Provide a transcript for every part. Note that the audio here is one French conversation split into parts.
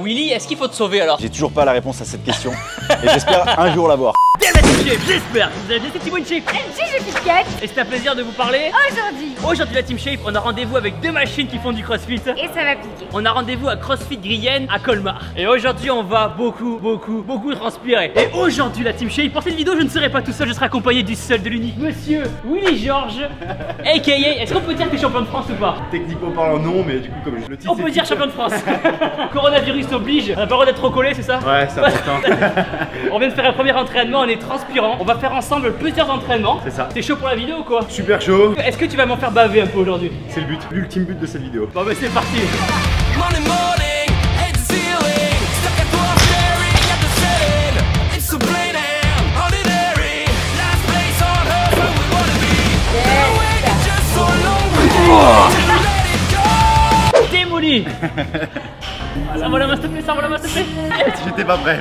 Willy, est-ce qu'il faut te sauver alors? J'ai toujours pas la réponse à cette question et j'espère un jour l'avoir. J'espère que vous avez bien cette Team Shape. Et c'est un plaisir de vous parler aujourd'hui la Team Shape, on a rendez-vous avec deux machines qui font du crossfit. Et ça va piquer. On a rendez-vous à CrossFit Guyenne à Colmar. Et aujourd'hui on va beaucoup transpirer. Et aujourd'hui la Team Shape, pour cette vidéo je ne serai pas tout seul, je serai accompagné du seul, de l'unique Monsieur Willy Georges aka, est-ce qu'on peut dire que t'es champion de France ou pas? Techniquement parlant non, mais du coup comme le titre on peut dire champion de France. Coronavirus oblige, on a pas le droit d'être trop collé, c'est ça? Ouais, c'est important. On vient de faire un premier entraînement, on est transpirant. On va faire ensemble plusieurs entraînements. C'est ça. T'es chaud pour la vidéo ou quoi? Super chaud. Est-ce que tu vas m'en faire baver un peu aujourd'hui? C'est le but, l'ultime but de cette vidéo. Bon bah c'est parti. Démoli. Ça va la main s'il te plaît, ça va la main s'il te plaît. J'étais pas prêt.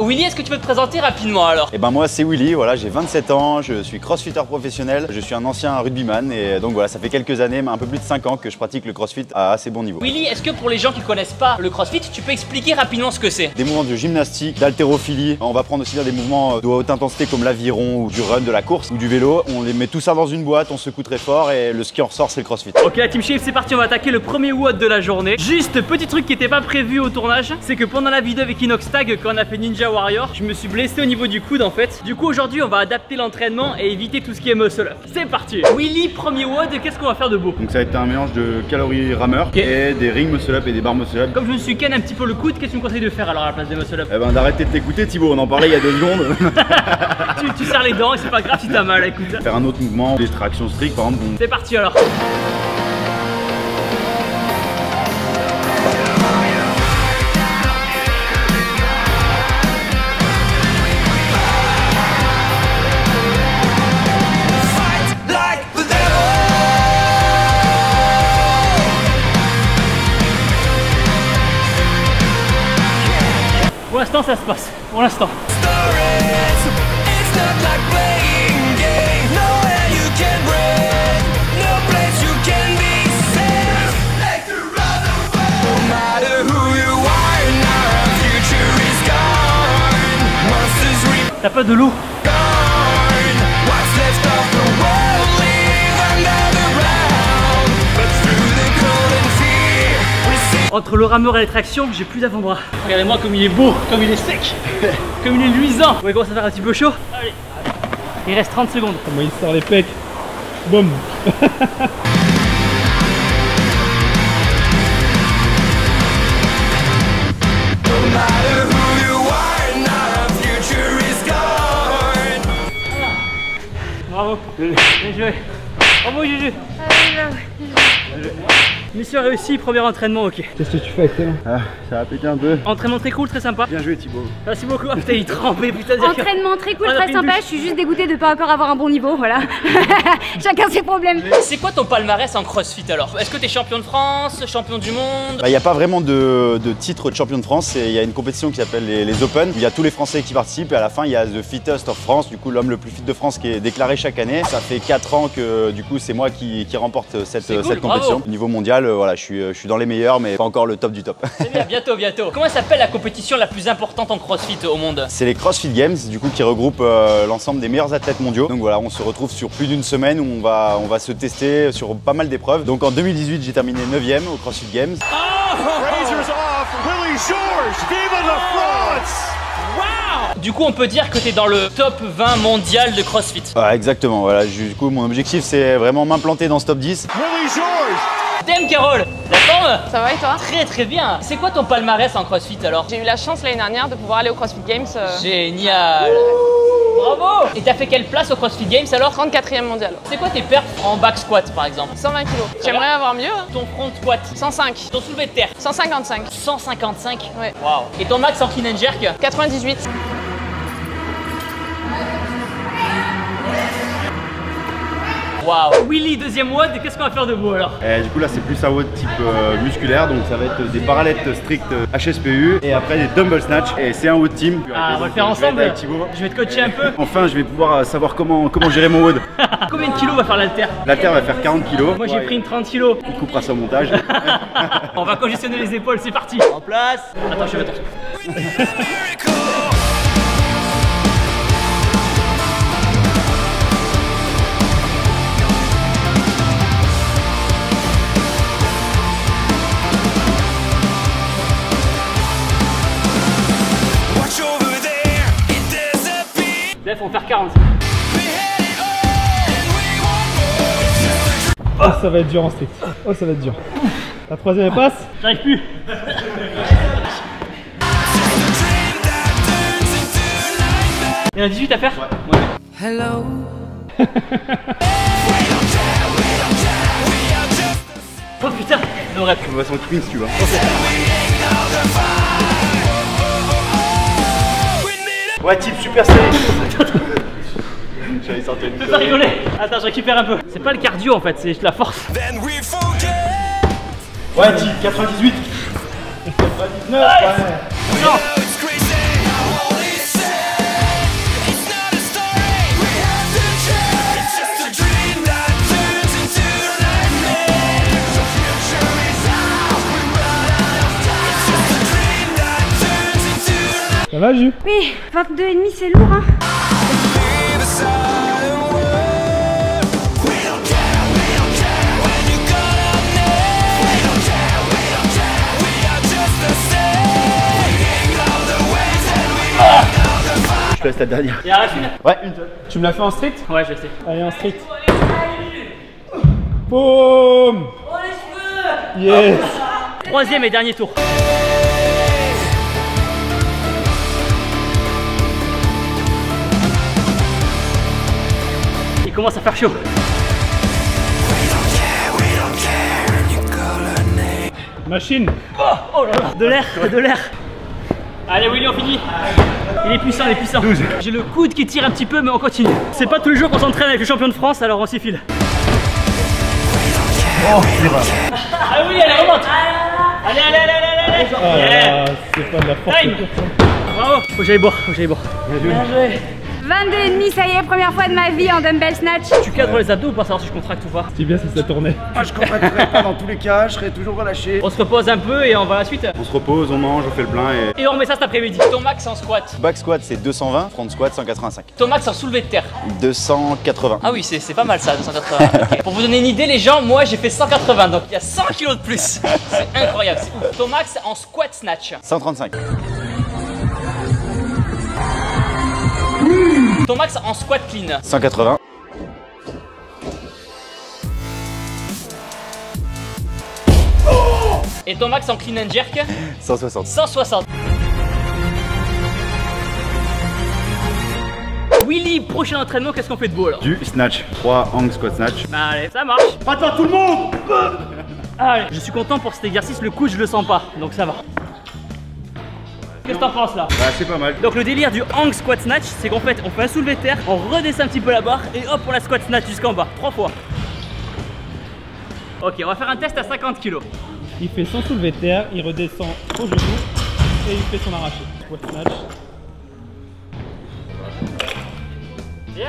Willy, est-ce que tu peux te présenter rapidement alors? Et ben moi c'est Willy, voilà, j'ai 27 ans, je suis crossfitter professionnel, je suis un ancien rugbyman et donc voilà, ça fait quelques années, mais un peu plus de 5 ans que je pratique le crossfit à assez bon niveau. Willy, est-ce que pour les gens qui connaissent pas le crossfit, tu peux expliquer rapidement ce que c'est? Des mouvements de gymnastique, d'haltérophilie, on va prendre aussi des mouvements de haute intensité comme l'aviron ou du run, de la course ou du vélo. On les met tout ça dans une boîte, on secoue très fort et le ski en ressort c'est le crossfit. Ok la Team Shape, c'est parti, on va attaquer le premier WOD de la journée. Juste petit truc qui était pas prévu au tournage, c'est que pendant la vidéo avec Inox Tag quand on a fait Ninja Warrior, je me suis blessé au niveau du coude en fait. Du coup aujourd'hui on va adapter l'entraînement et éviter tout ce qui est muscle up. C'est parti. Willy, premier WOD, qu'est-ce qu'on va faire de beau? Donc ça va être un mélange de calories rameur et des rings muscle up et des barres muscle up. Comme je me suis ken un petit peu le coude, qu'est-ce que tu me conseilles de faire alors à la place des muscle up? Eh ben d'arrêter de t'écouter Thibaut, on en parlait il y a 2 secondes. tu serres les dents et c'est pas grave si t'as mal, écoute. Faire un autre mouvement, des tractions strictes par exemple. C'est parti alors. Pour l'instant ça se passe, pour l'instant. T'as pas de l'eau? Entre le rameur et les tractions, j'ai plus d'avant-bras. Regardez-moi comme il est beau, comme il est sec, comme il est luisant. On va commencer à faire un petit peu chaud. Allez, il reste 30 secondes. Comment il sort les pecs. Boum. Bravo, bien joué. Bravo Juju. Mission réussie, premier entraînement, ok. Qu'est-ce que tu fais avec tes mains? Ça va péter un peu. Entraînement très cool, très sympa. Bien joué Thibaut. Merci beaucoup. Ah, putain, il trempait, putain. Entraînement très cool, très sympa. Je suis juste dégoûtée de pas encore avoir un bon niveau, voilà. Chacun ses problèmes. C'est quoi ton palmarès en crossfit alors? Est-ce que t'es champion de France, champion du monde? Il n'y a pas vraiment de titre de champion de France, il y a une compétition qui s'appelle les Open, où il y a tous les Français qui participent et à la fin il y a The Fittest of France, du coup l'homme le plus fit de France qui est déclaré chaque année. Ça fait 4 ans que du coup c'est moi qui remporte cette compétition. Bravo. Au niveau mondial, voilà, je suis dans les meilleurs mais pas encore le top du top. C'est bien, bientôt. Comment s'appelle la compétition la plus importante en crossfit au monde? C'est les CrossFit Games, du coup qui regroupent l'ensemble des meilleurs athlètes mondiaux. Donc voilà, on se retrouve sur plus d'une semaine où on va se tester sur pas mal d'épreuves. Donc en 2018 j'ai terminé 9e au CrossFit Games. Razors off, Willy Georges, vive la France! Wow! Du coup on peut dire que t'es dans le top 20 mondial de CrossFit. Ah, exactement, voilà, du coup mon objectif c'est vraiment m'implanter dans ce top 10. Willy Georges! Damn Carole, la forme? Ça va et toi? Très bien. C'est quoi ton palmarès en crossfit alors? J'ai eu la chance l'année dernière de pouvoir aller au CrossFit Games. Génial. Bravo. Et t'as fait quelle place au CrossFit Games alors? 34e mondial. C'est quoi tes perfs en back squat par exemple? 120 kg. J'aimerais avoir mieux. Hein. Ton front squat? 105. Ton soulevé de terre? 155. 155? Ouais. Waouh. Et ton max en clean and jerk? 98. Waouh. Willy, deuxième WOD, qu'est-ce qu'on va faire de beau alors? Et du coup là c'est plus un WOD type musculaire, donc ça va être des parallettes strictes HSPU et après des dumbbell snatch. Et c'est un WOD team. Ah, on va le faire ensemble. Je vais te coacher un peu. Enfin je vais pouvoir savoir comment gérer mon WOD. Combien de kilos va faire l'halter? L'halter va faire 40 kg. Moi j'ai pris une 30 kilos. Il coupera ça au montage. On va congestionner les épaules, c'est parti. En place. Attention, attention. Là, faut en faire 40. Oh, ça va être dur en strict. Oh, ça va être dur. La troisième passe. J'arrive plus. Il y en a 18 à faire? Ouais. Hello. Oh putain, no rep. On va sur le twin si tu veux. Ouais, type super serré. J'allais sortir une. Fais pas rigoler. Attends, je récupère un peu. C'est pas le cardio en fait, c'est juste la force. Ouais, type 98. 99. Ouais. Non. Ça va, Ju? Oui, 22,5 c'est lourd hein. Je te laisse la dernière. Il y a reste une. Ouais, une seule. Tu me l'as fait en strict? Ouais, je sais. Allez, en strict. Boum! Yes! Troisième et dernier tour. Il commence à faire chaud. Machine! Oh là là, de l'air, de l'air. Allez Willy, on finit. Il est puissant, il est puissant. 12. J'ai le coude qui tire un petit peu, mais on continue. C'est pas tous les jours qu'on s'entraîne avec le champion de France, alors on s'y file. Oh, l'erreur. Ah oui, allez, remonte. Allez, allez, allez, allez, allez. Ah, Yeah. c'est pas de la force. Time. Bravo. Faut que j'aille boire, faut que j'aille boire. Bien joué. 22,5 ça y est, première fois de ma vie en dumbbell snatch. Tu cadres les abdos ou pas, savoir si je contracte ou pas? C'est bien si ça tournait. Ah, je contracterai pas dans tous les cas, je serai toujours relâché. On se repose un peu et on va à la suite. On se repose, on mange, on fait le plein et. Et on remet ça cet après-midi. Ton max en squat. Back squat c'est 220, front squat 185. Ton max en soulevé de terre. 280. Ah oui, c'est pas mal ça, 280. Okay. Pour vous donner une idée, les gens, moi j'ai fait 180, donc il y a 100 kilos de plus. C'est incroyable, c'est ouf. Ton max en squat snatch. 135. Ton max en squat clean. 180. Et ton max en clean and jerk. 160. 160. Willy, prochain entraînement, qu'est-ce qu'on fait de beau alors? Du snatch. 3 hang squat snatch. Allez, ça marche. Attends tout le monde. Allez, je suis content pour cet exercice, le coude je le sens pas, donc ça va. Qu'est-ce que t'en penses là? Bah c'est pas mal. Donc le délire du hang squat snatch, c'est qu'en fait on fait un soulevé de terre, on redescend un petit peu la barre et hop on la squat snatch jusqu'en bas, 3 fois. Ok, on va faire un test à 50 kg. Il fait son soulevé de terre, il redescend au genou et il fait son arraché. Squat snatch. Bien.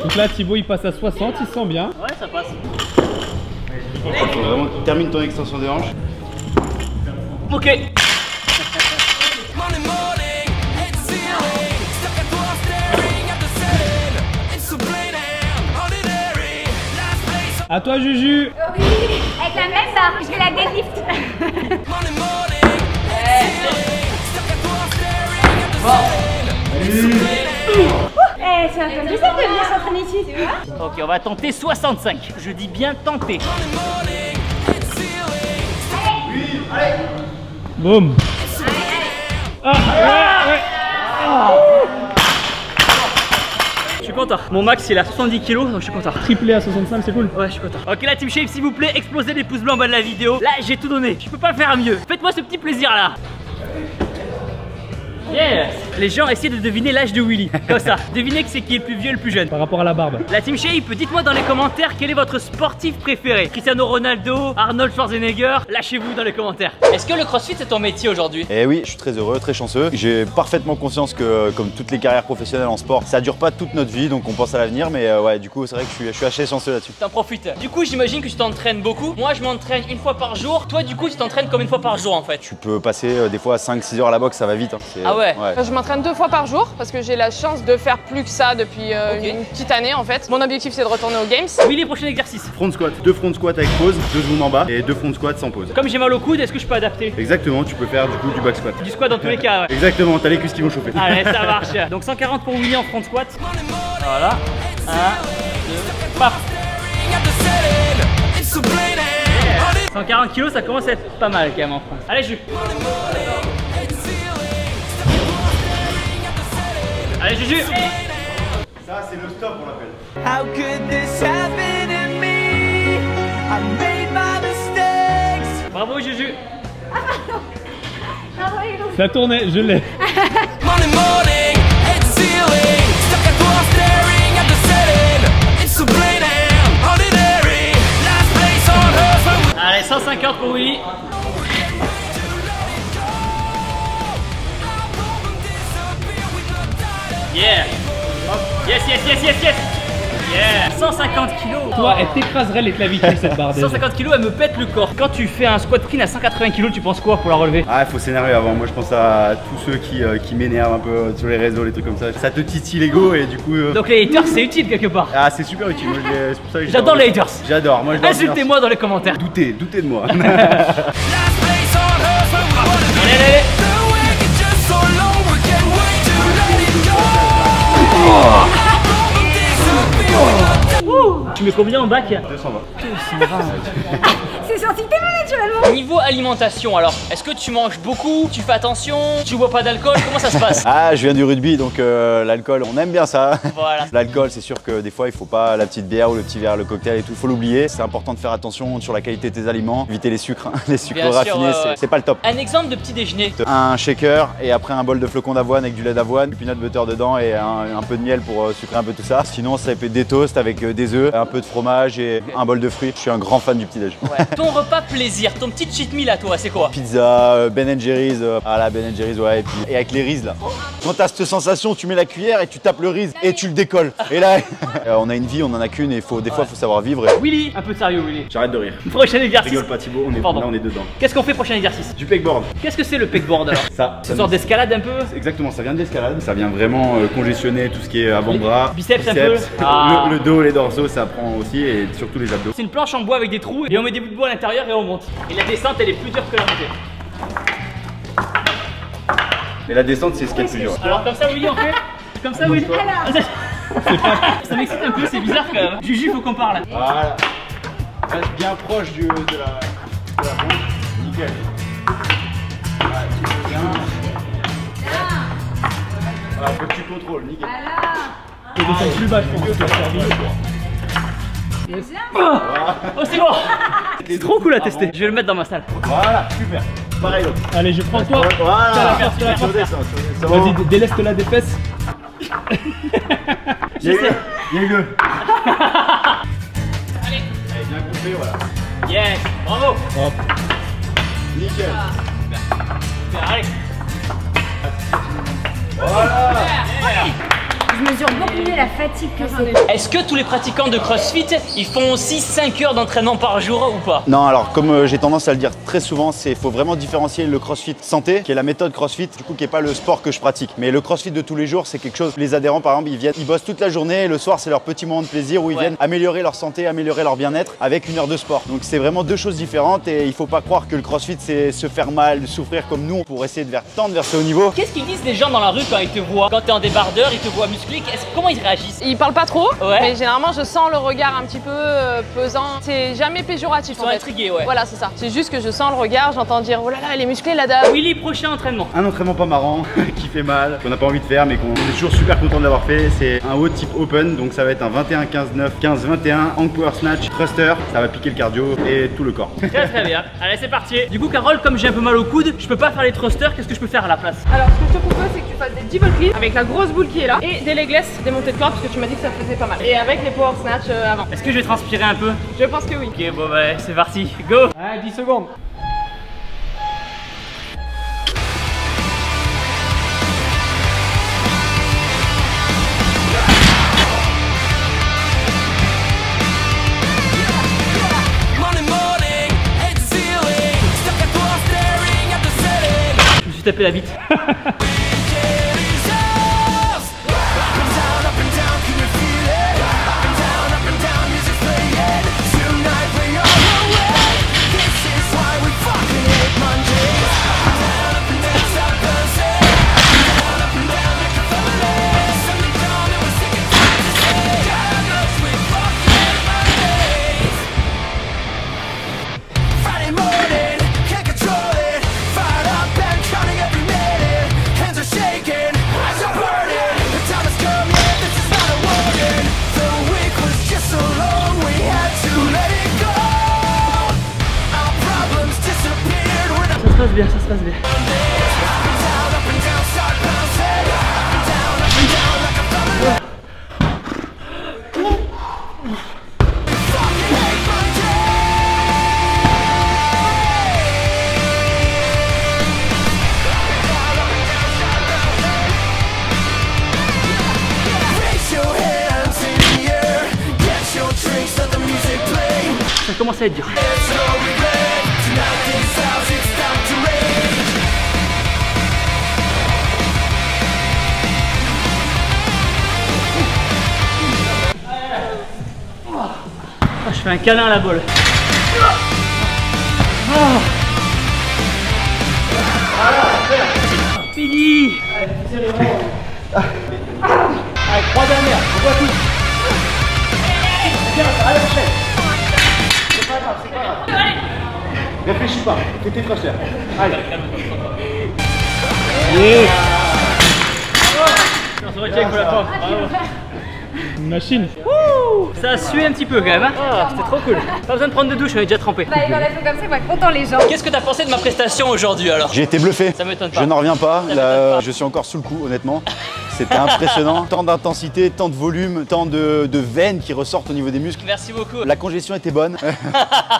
Donc là Thibaut il passe à 60, il se sent bien. Ouais, ça passe. Il faut vraiment que tu termines ton extension des hanches. Ok. À toi Juju. Oui, avec la même barre, je vais la deadlift. Eh, c'est un peu bizarre de venir s'entraîner ici, tu vois. Ok, on va tenter 65. Je dis bien tenter. Boum. Ah, ouais, ouais. Je suis content. Mon max il est à 70 kg, donc je suis content. Triplé à 65, c'est cool. Ouais, je suis content. Ok, la team shape, s'il vous plaît, explosez les pouces blancs en bas de la vidéo. Là, j'ai tout donné. Je peux pas faire mieux. Faites-moi ce petit plaisir là. Yes. Les gens essaient de deviner l'âge de Willy, comme ça. Devinez que c'est qui est le plus vieux et le plus jeune. Par rapport à la barbe. La team Shape, dites-moi dans les commentaires quel est votre sportif préféré. Cristiano Ronaldo, Arnold Schwarzenegger, lâchez-vous dans les commentaires. Est-ce que le CrossFit c'est ton métier aujourd'hui? Et oui, je suis très heureux, très chanceux. J'ai parfaitement conscience que, comme toutes les carrières professionnelles en sport, ça dure pas toute notre vie, donc on pense à l'avenir. Mais ouais, du coup, c'est vrai que je suis assez chanceux là-dessus. T'en profites. Du coup, j'imagine que tu t'entraînes beaucoup. Moi, je m'entraîne une fois par jour. Toi, du coup, tu t'entraînes combien de fois par jour en fait? Tu peux passer des fois 5-6 heures à la boxe, ça va vite. Hein. Ah ouais. Je m'entraîne 2 fois par jour parce que j'ai la chance de faire plus que ça depuis une petite année en fait. Mon objectif c'est de retourner aux Games. Willy, prochain exercice. Front squat, 2 front squats avec pause, 2 secondes en bas et 2 front squats sans pause. Comme j'ai mal au coude, est-ce que je peux adapter? Exactement, tu peux faire du coup du back squat. Du squat dans tous les cas, ouais. Exactement, t'as les cuisses qui vont chauffer. Allez, ça marche. Donc 140 pour Willy en front squat. Voilà. 1, 2, paf. 140 kilos, ça commence à être pas mal quand même en France. Allez, Juju. Allez, Juju. Ça, c'est le stop, on l'appelle. How could this happen to me? I made my mistakes. Bravo, Juju. Ça tournait, je l'ai. Monday morning, head to ceiling, stuck at wall staring at the ceiling. It's so plain and ordinary. Last place on earth. Allez, 150 pour Willy. Yeah. Yes, yes, yes, yes, yes. Yeah. 150 kilos. Toi, elle t'écraserait les clavicules cette barre. 150 kilos, elle me pète le corps. Quand tu fais un squat clean à 180 kilos, tu penses quoi pour la relever? Ah, il faut s'énerver avant. Moi, je pense à tous ceux qui m'énervent un peu sur les réseaux, les trucs comme ça. Ça te titille l'ego et du coup. Donc les haters, c'est utile quelque part. Ah, c'est super utile. Moi, c'est pour ça que J'adore les haters. J'adore. Moi, je leur dis Insultez-moi dans les commentaires. merci. Doutez de moi. Last place on earth where we wanna be. Allez, allez, allez. The wake is just so long, we can't wait to let it go. Tu mets combien en bac? 220. C'est sorti tellement naturellement. Niveau alimentation alors, est-ce que tu manges beaucoup? Tu fais attention? Tu bois pas d'alcool? Comment ça se passe? Ah, je viens du rugby, donc l'alcool, on aime bien ça. Voilà. L'alcool, c'est sûr que des fois, il faut pas la petite bière ou le petit verre, le cocktail et tout, il faut l'oublier. C'est important de faire attention sur la qualité de tes aliments, éviter les sucres, hein. Les sucres Bien sûr, raffinés, ouais. c'est pas le top. Un exemple de petit déjeuner. Un shaker et après un bol de flocons d'avoine avec du lait d'avoine, du peanut butter dedans et un peu de miel pour sucrer un peu tout ça. Sinon, ça fait des toasts avec des œufs, un peu de fromage et un bol de fruits. Je suis un grand fan du petit déj. Ouais. Ton repas plaisir, ton petit cheat meal à toi, c'est quoi? Pizza, Ben & Jerry's, ah la Ben & Jerry's, ouais, et avec les riz là. Quand t'as cette sensation, tu mets la cuillère et tu tapes le riz et tu le décolles. Et là, on a une vie, on en a qu'une et des fois, il faut savoir vivre. Willy, un peu de sérieux Willy. J'arrête de rire. Prochain exercice. Rigole pas Thibaut, Pardon. là on est dedans. Qu'est-ce qu'on fait prochain exercice? Du pegboard. Qu'est-ce que c'est le pegboard alors? Ça. Une sorte d'escalade un peu? Exactement, ça vient de l'escalade. Ça vient vraiment congestionner tout ce qui est avant-bras, Biceps un peu. le dos, les dorsaux, ça prend aussi et surtout les abdos. C'est une planche en bois avec des trous et on met des bouts de bois à l'intérieur et on monte. Et la descente elle est plus dure que la montée. Et la descente, c'est ce qui est le plus dur. Alors comme ça Willy on fait? Comme ça Willy? Ça m'excite un peu, c'est bizarre quand même. Juju, faut qu'on parle. Voilà. Reste bien proche de la pompe. Nickel. Voilà, tu fais bien. Voilà, faut que tu contrôles, nickel. Je vais descendre plus bas, je pense. Oh c'est bon. C'est trop cool à tester. Je vais le mettre dans ma salle. Voilà, super. Pareil l'autre. Allez, je prends toi. Voilà. Vas-y, déleste-la des fesses. Il y a eu le. Allez. Allez, bien coupé, voilà. Yes. Bravo. Hop. Nickel. Super, allez. Voilà. Je mesure beaucoup mieux la fatigue que c'est. Est-ce que tous les pratiquants de CrossFit, ils font aussi 5 heures d'entraînement par jour ou pas? Non, alors comme j'ai tendance à le dire très souvent, il faut vraiment différencier le CrossFit santé, qui est la méthode CrossFit, du coup qui n'est pas le sport que je pratique. Mais le CrossFit de tous les jours, c'est quelque chose, les adhérents par exemple, ils bossent toute la journée et le soir c'est leur petit moment de plaisir où ils viennent améliorer leur santé, améliorer leur bien-être avec une heure de sport. Donc c'est vraiment deux choses différentes et il ne faut pas croire que le CrossFit c'est se faire mal, souffrir comme nous pour essayer de tendre vers ce haut niveau. Qu'est-ce qu'ils disent les gens dans la rue quand ils te voient? Quand t'es en débardeur, ils te voient musclé, comment ils réagissent? Ils parlent pas trop, Ouais. mais généralement je sens le regard un petit peu pesant. C'est jamais péjoratif. Ils sont intrigués, ouais. Voilà, c'est ça. C'est juste que je sens le regard, j'entends dire oh là là, elle est musclée la dame. Willy, prochain entraînement. Un entraînement pas marrant, qui fait mal, qu'on n'a pas envie de faire, mais qu'on est toujours super content de l'avoir fait. C'est un haut type open, donc ça va être un 21-15-9, 15-21, hang power snatch, thruster. Ça va piquer le cardio et tout le corps. Très bien. Allez, c'est parti. Du coup, Carole, comme j'ai un peu mal au coude, je peux pas faire les thrusters. Qu'est-ce que je peux faire à la place? Alors ce que je te propose c'est que tu fasses des double clips avec la grosse boule qui est là et des legless, des montées de corps parce que tu m'as dit que ça faisait pas mal. Et avec les power snatch avant. Est-ce que je vais transpirer un peu? Je pense que oui. Ok, bon bah c'est parti, go. Allez, 10 secondes. Je me suis tapé la bite. Ça se passe bien, ça se passe bien. Ça commence à être dur. Oh, je fais un câlin à la bolle. Oh. Fini. Allez, 3 dernières, on voit tout. Viens, allez, enchaîne. C'est pas grave, c'est pas grave. Réfléchis pas, fais tes thrusters. Allez. Yeah. On se retient pour la forme. Une machine. Ça a sué un petit peu quand même. Hein. Ah, c'était trop cool. Pas besoin de prendre de douche, on est déjà trempé. Bah, il va rester comme ça, il va être content les gens. Qu'est-ce que t'as pensé de ma prestation aujourd'hui alors? J'ai été bluffé. Ça m'étonne pas. Je n'en reviens pas. Ça Là, m'étonne pas. je suis encore sous le coup, honnêtement. C'était impressionnant. Tant d'intensité, tant de volume, tant de veines qui ressortent au niveau des muscles. Merci beaucoup. La congestion était bonne.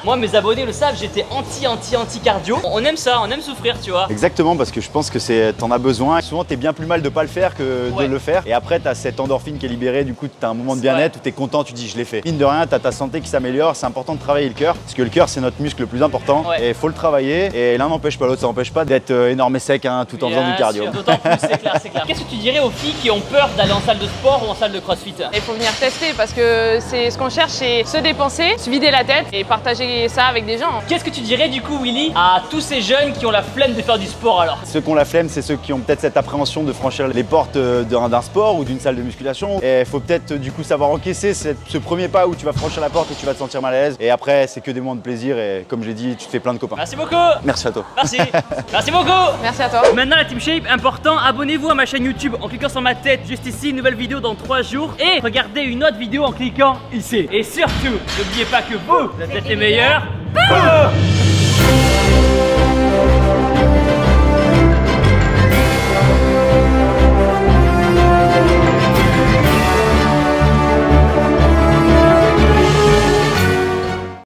Moi, mes abonnés le savent, j'étais anti cardio. On aime ça, on aime souffrir, tu vois. Exactement, parce que je pense que t'en as besoin. Souvent, t'es bien plus mal de pas le faire que Ouais. de le faire. Et après, t'as cette endorphine qui est libérée. Du coup, t'as un moment de bien-être où t'es content, tu dis je l'ai fait. Mine de rien, t'as ta santé qui s'améliore. C'est important de travailler le cœur, parce que le cœur, c'est notre muscle le plus important. Ouais. Et il faut le travailler. Et l'un n'empêche pas l'autre. Ça n'empêche pas d'être énorme et sec hein, tout en faisant Bien du cardio. sûr, d'autant plus, c'est clair, c'est clair. Qu'est-ce que tu dirais aux filles qui ont peur d'aller en salle de sport ou en salle de crossfit? Il faut venir tester parce que c'est ce qu'on cherche, c'est se dépenser, se vider la tête et partager ça avec des gens. Qu'est-ce que tu dirais du coup, Willy, à tous ces jeunes qui ont la flemme de faire du sport alors? Ceux qui ont la flemme, c'est ceux qui ont peut-être cette appréhension de franchir les portes d'un sport ou d'une salle de musculation. Et il faut peut-être du coup savoir encaisser ce premier pas où tu vas franchir la porte et tu vas te sentir mal à l'aise. Et après, c'est que des moments de plaisir et comme j'ai dit, tu te fais plein de copains. Merci beaucoup. Merci à toi. Merci. Merci beaucoup. Merci à toi. Maintenant la Team Shape, important, abonnez-vous à ma chaîne YouTube en cliquant sur ma tête juste ici, une nouvelle vidéo dans 3 jours. Et regardez une autre vidéo en cliquant ici. Et surtout, n'oubliez pas que vous êtes les meilleurs.